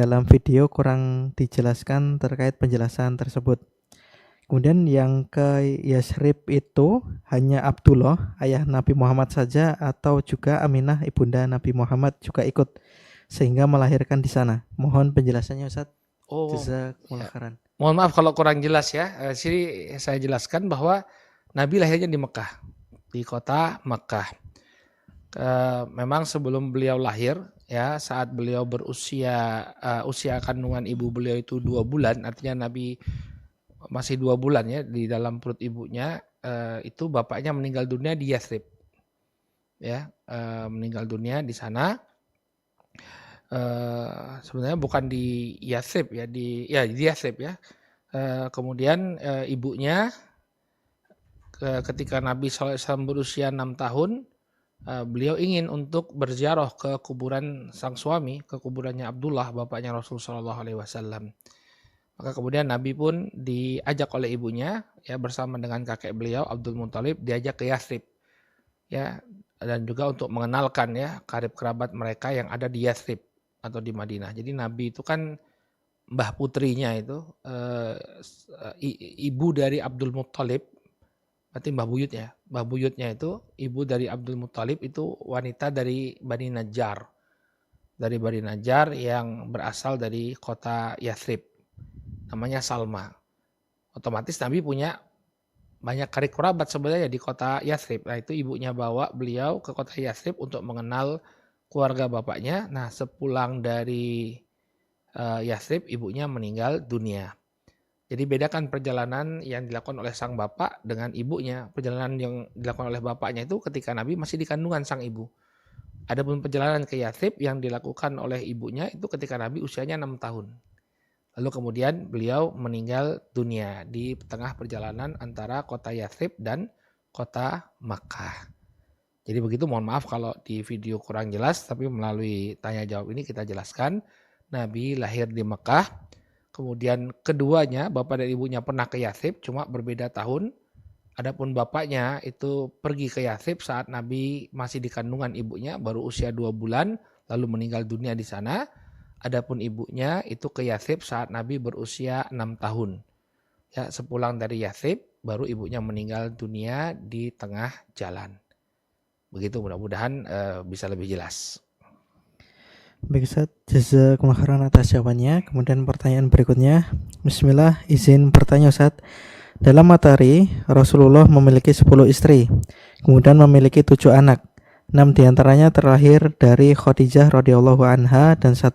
dalam video kurang dijelaskan terkait penjelasan tersebut. Kemudian yang ke Yasrib itu hanya Abdullah, ayah Nabi Muhammad saja, atau juga Aminah, ibunda Nabi Muhammad juga ikut sehingga melahirkan di sana. Mohon penjelasannya Ustaz. Oh, Jazakumullah khairan. mohon maaf kalau kurang jelas ya. Sini saya jelaskan bahwa Nabi lahirnya di Mekah, di kota Mekah. Memang sebelum beliau lahir, ya saat beliau berusia usia kandungan ibu beliau itu 2 bulan, artinya Nabi masih 2 bulan ya di dalam perut ibunya, itu bapaknya meninggal dunia di Yathrib, ya meninggal dunia di sana. Sebenarnya bukan di Yathrib ya, di Yathrib ya. Kemudian ibunya ketika Nabi SAW berusia 6 tahun, beliau ingin untuk berziarah ke kuburan sang suami, ke kuburannya Abdullah, bapaknya Rasulullah SAW. Maka kemudian Nabi pun diajak oleh ibunya, ya bersama dengan kakek beliau Abdul Muthalib, diajak ke Yathrib, ya, dan juga untuk mengenalkan ya karib kerabat mereka yang ada di Yathrib atau di Madinah. Jadi Nabi itu kan mbah putrinya itu ibu dari Abdul Muthalib, berarti mbah buyutnya. Mbah buyutnya itu ibu dari Abdul Muthalib, itu wanita dari Bani Najjar. Dari Bani Najjar yang berasal dari kota Yathrib. Namanya Salma. Otomatis Nabi punya banyak karib kerabat sebenarnya di kota Yathrib. Nah itu ibunya bawa beliau ke kota Yathrib untuk mengenal keluarga bapaknya. Nah sepulang dari Yathrib, ibunya meninggal dunia. Jadi bedakan perjalanan yang dilakukan oleh sang bapak dengan ibunya. Perjalanan yang dilakukan oleh bapaknya itu ketika Nabi masih di kandungan sang ibu. Adapun perjalanan ke Yathrib yang dilakukan oleh ibunya itu ketika Nabi usianya 6 tahun. Lalu kemudian beliau meninggal dunia di tengah perjalanan antara kota Yathrib dan kota Makkah. Jadi begitu, mohon maaf kalau di video kurang jelas, tapi melalui tanya jawab ini kita jelaskan. Nabi lahir di Mekah, kemudian keduanya, bapak dan ibunya pernah ke Yathrib, cuma berbeda tahun. Adapun bapaknya itu pergi ke Yathrib saat Nabi masih di kandungan ibunya, baru usia 2 bulan, lalu meninggal dunia di sana. Adapun ibunya itu ke Yathrib saat Nabi berusia 6 tahun. Ya, sepulang dari Yathrib, baru ibunya meninggal dunia di tengah jalan. Begitu, mudah-mudahan bisa lebih jelas. Baik Ustaz, jazakumullah khairan atas jawabannya. Kemudian pertanyaan berikutnya. Bismillah, izin bertanya Ustaz. Dalam materi, Rasulullah memiliki 10 istri, kemudian memiliki 7 anak. 6 diantaranya terlahir dari Khadijah radhiyallahu anha dan 1